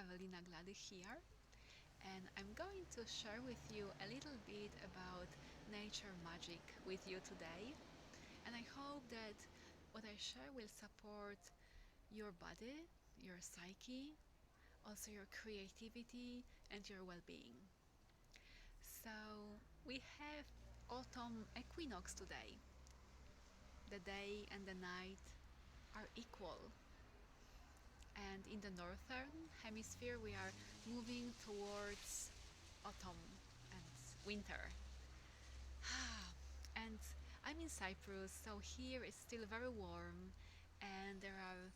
Ewelina Glady here, and I'm going to share with you a little bit about nature magic with you today. And I hope that what I share will support your body, your psyche, also your creativity and your well-being. So we have autumn equinox today. The day and the night are equal. And in the northern hemisphere, we are moving towards autumn and winter. And I'm in Cyprus, so here it's still very warm, and there are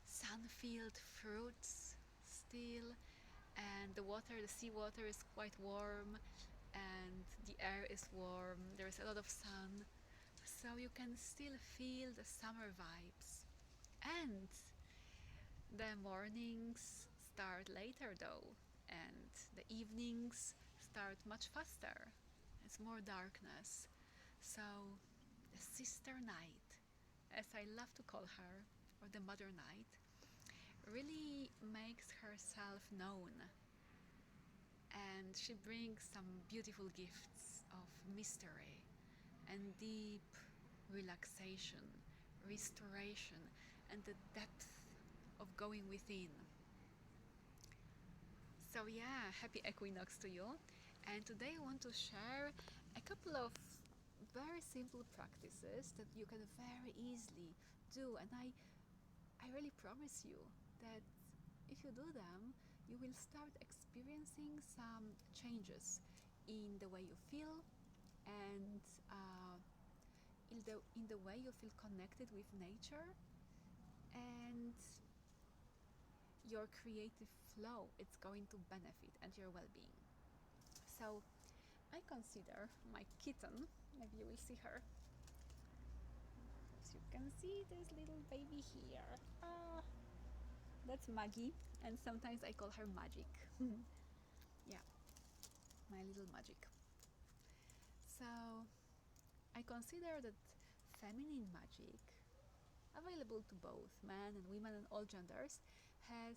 sun-filled fruits still, and the seawater is quite warm, and the air is warm. There is a lot of sun, so you can still feel the summer vibes. And the mornings start later though, and the evenings start much faster. It's more darkness. So the sister night, as I love to call her, or the mother night, really makes herself known. And she brings some beautiful gifts of mystery and deep relaxation, restoration, and the depth of going within. So yeah, happy equinox to you. And today I want to share a couple of very simple practices that you can very easily do, and I really promise you that if you do them, you will start experiencing some changes in the way you feel and in the way you feel connected with nature, and your creative flow. It's going to benefit and your well-being. So I consider my kitten, maybe you will see her. As you can see, this little baby here. That's Maggie, and sometimes I call her Magic. Yeah, my little Magic. So I consider that feminine magic, available to both men and women and all genders, has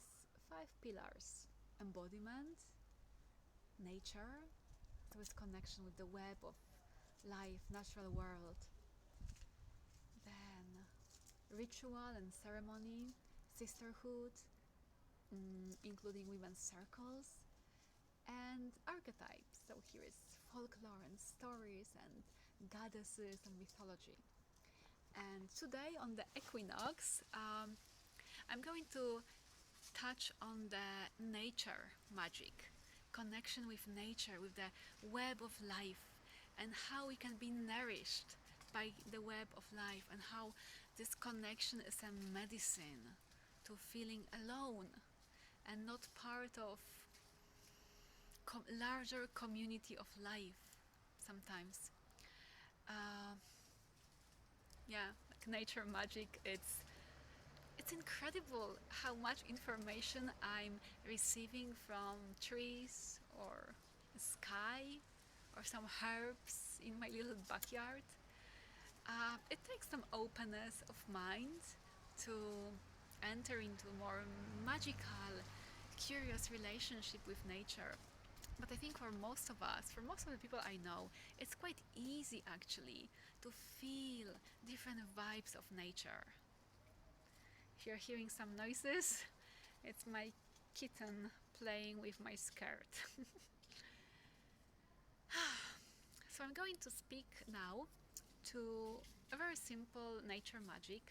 5 pillars: embodiment, nature, so its connection with the web of life, natural world, then ritual and ceremony, sisterhood, including women's circles, and archetypes. So here is folklore and stories and goddesses and mythology. And today on the equinox, I'm going to touch on the nature magic, connection with nature, with the web of life, and how we can be nourished by the web of life, and how this connection is a medicine to feeling alone and not part of larger community of life sometimes. Yeah, like nature magic, it's incredible how much information I'm receiving from trees or sky or some herbs in my little backyard. It takes some openness of mind to enter into a more magical, curious relationship with nature. But I think for most of us, for most of the people I know, it's quite easy actually to feel different vibes of nature. If you're hearing some noises, it's my kitten playing with my skirt. So I'm going to speak now to a very simple nature magic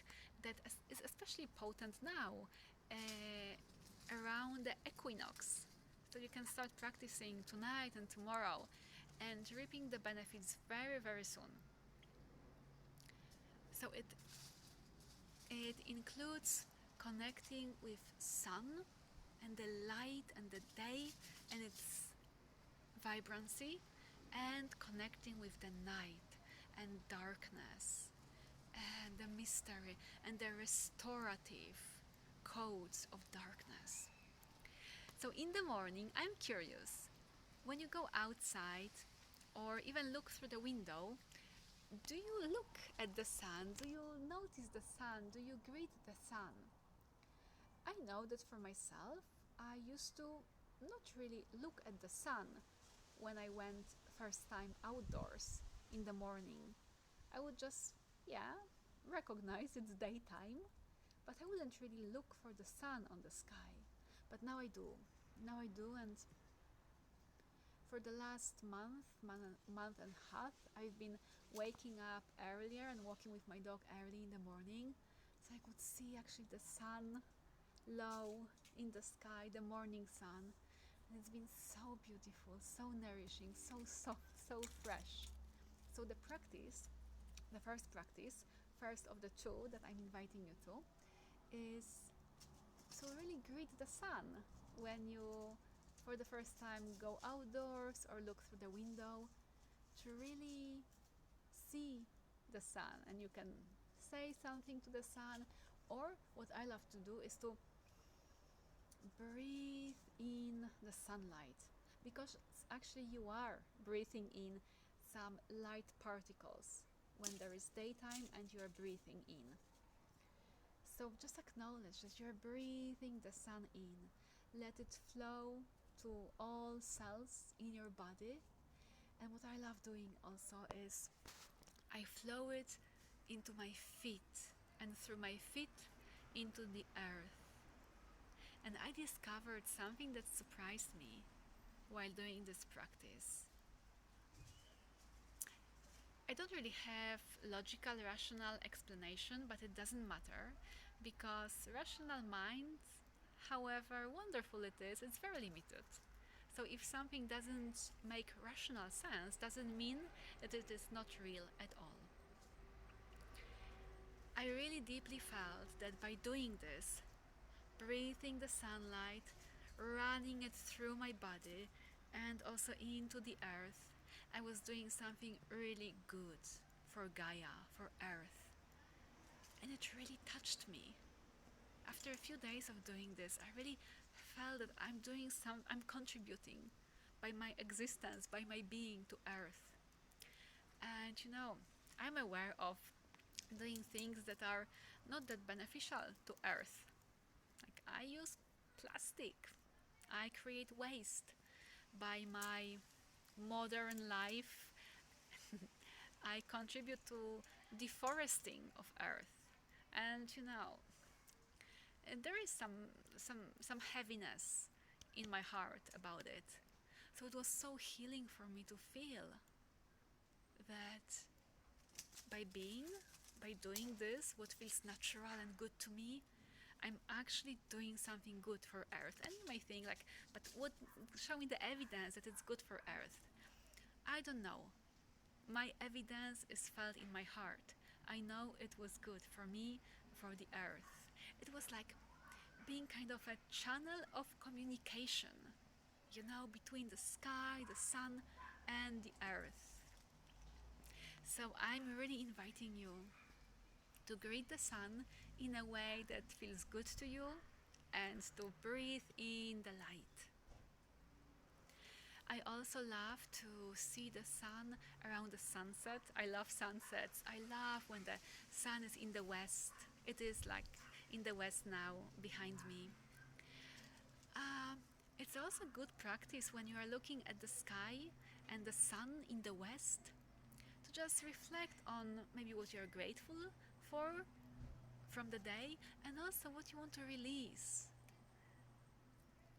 that is especially potent now around the equinox. So you can start practicing tonight and tomorrow and reaping the benefits very, very soon. So it includes connecting with sun and the light and the day and its vibrancy, and connecting with the night and darkness and the mystery and the restorative codes of darkness. So in the morning, I'm curious, when you go outside or even look through the window, do you look at the sun? Do you notice the sun? Do you greet the sun? I know that for myself, I used to not really look at the sun when I went first time outdoors in the morning. I would just, yeah, recognize it's daytime, but I wouldn't really look for the sun on the sky. But now I do. Now I do, and for the last month and a half, I've been waking up earlier and walking with my dog early in the morning, so I could see actually the sun low in the sky, the morning sun. And it's been so beautiful, so nourishing, so soft, so fresh. So the first practice, first of the two that I'm inviting you to, is to really greet the sun when you, for the first time, go outdoors or look through the window, to really see the sun. And you can say something to the sun, or what I love to do is to breathe in the sunlight, because actually you are breathing in some light particles when there is daytime and you are breathing in. So just acknowledge that you're breathing the sun in. Let it flow to all cells in your body. And what I love doing also is I flow it into my feet, and through my feet into the earth. And I discovered something that surprised me while doing this practice. I don't really have logical, rational explanation, but it doesn't matter, because rational mind, however wonderful it is, it's very limited. So if something doesn't make rational sense, doesn't mean that it is not real at all. I really deeply felt that by doing this, breathing the sunlight, running it through my body and also into the earth, I was doing something really good for Gaia, for Earth. And it really touched me. After a few days of doing this, I really felt that I'm contributing by my existence, by my being to Earth. And I'm aware of doing things that are not that beneficial to Earth. Like, I use plastic, I create waste by my modern life. I contribute to deforesting of Earth, and there is some heaviness in my heart about it. So it was so healing for me to feel that by doing this, what feels natural and good to me, I'm actually doing something good for Earth. And you may think like, but what? Show me the evidence that it's good for Earth. I don't know. My evidence is felt in my heart. I know it was good for me, for the Earth. It was like being kind of a channel of communication, between the sky, the sun, and the Earth. So I'm really inviting you to greet the sun in a way that feels good to you and to breathe in the light. I also love to see the sun around the sunset. I love sunsets. I love when the sun is in the west. It is like in the west now behind me. It's also good practice when you are looking at the sky and the sun in the west to just reflect on maybe what you're grateful for from the day, and also what you want to release.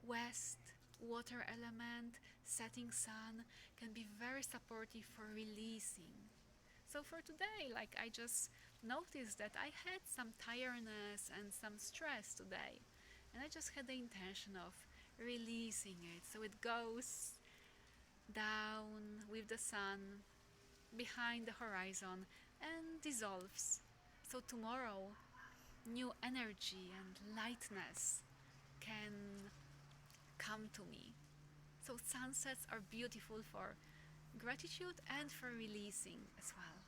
West, water element, setting sun can be very supportive for releasing. So for today, like, I just noticed that I had some tiredness and some stress today, and I just had the intention of releasing it, so it goes down with the sun behind the horizon and dissolves. So tomorrow, new energy and lightness can come to me. So sunsets are beautiful for gratitude and for releasing as well.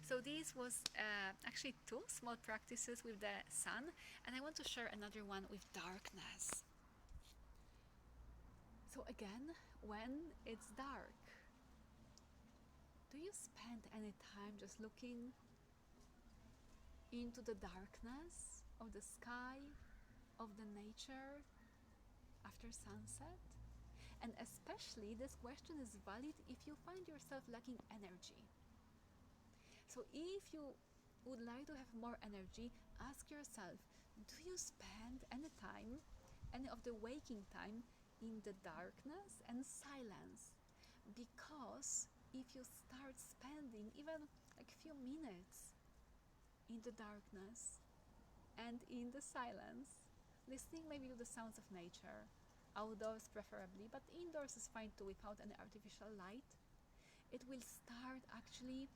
So this was actually two small practices with the sun, and I want to share another one with darkness. So again, when it's dark, do you spend any time just looking into the darkness of the sky, of the nature after sunset? And especially, this question is valid if you find yourself lacking energy. So, if you would like to have more energy, ask yourself, do you spend any time, any of the waking time, in the darkness and silence? Because if you start spending even like a few minutes in the darkness and in the silence, listening maybe to the sounds of nature, outdoors preferably, but indoors is fine too without any artificial light, it will start actually,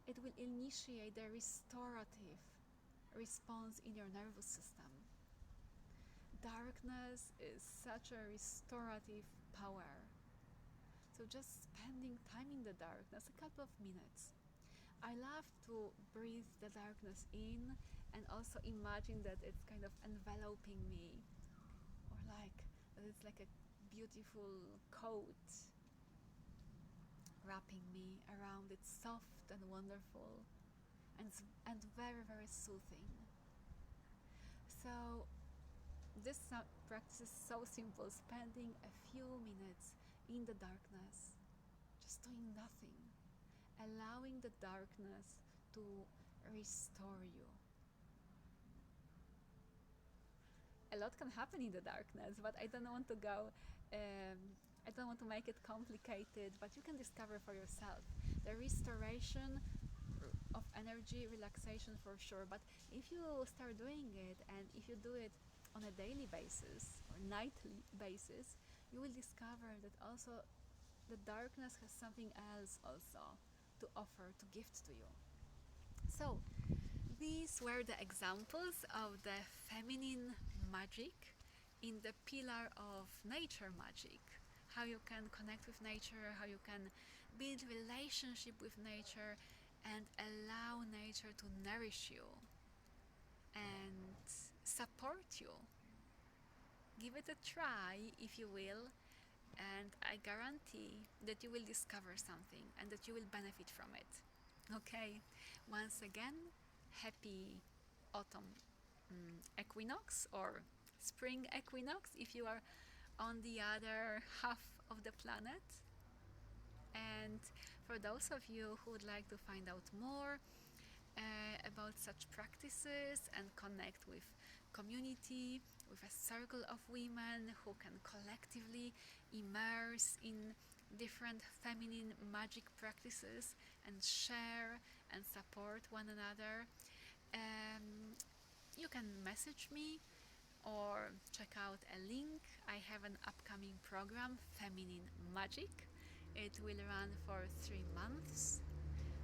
it will initiate the restorative response in your nervous system. Darkness is such a restorative power. So just spending time in the darkness, a couple of minutes. I love to breathe the darkness in and also imagine that it's kind of enveloping me, or like that it's like a beautiful coat wrapping me around. It's soft and wonderful and very, very soothing. So this practice is so simple, spending a few minutes in the darkness, just doing nothing, allowing the darkness to restore you. A lot can happen in the darkness, but I don't want to go, I don't want to make it complicated, but you can discover for yourself the restoration of energy, relaxation for sure. But if you start doing it, and if you do it on a daily basis or nightly basis, you will discover that also the darkness has something else also to offer, to gift to you. So these were the examples of the feminine magic in the pillar of nature magic. How you can connect with nature, how you can build relationship with nature and allow nature to nourish you and support you. Give it a try if you will, and I guarantee that you will discover something and that you will benefit from it. Okay, once again, happy autumn equinox or spring equinox if you are on the other half of the planet. And for those of you who would like to find out more about such practices and connect with community, with a circle of women who can collectively immerse in different feminine magic practices and share and support one another, you can message me or check out a link. I have an upcoming program, Feminine Magic. It will run for 3 months.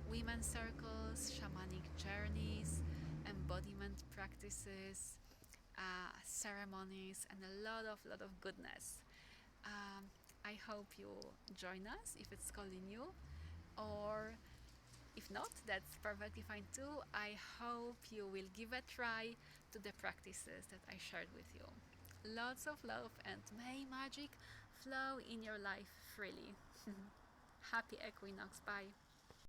Women circles, shamanic journeys, embodiment practices, ceremonies, and a lot of goodness. I hope you join us if it's calling you, or if not, that's perfectly fine too. I hope you will give a try to the practices that I shared with you. Lots of love, and may magic flow in your life freely. Happy equinox. Bye.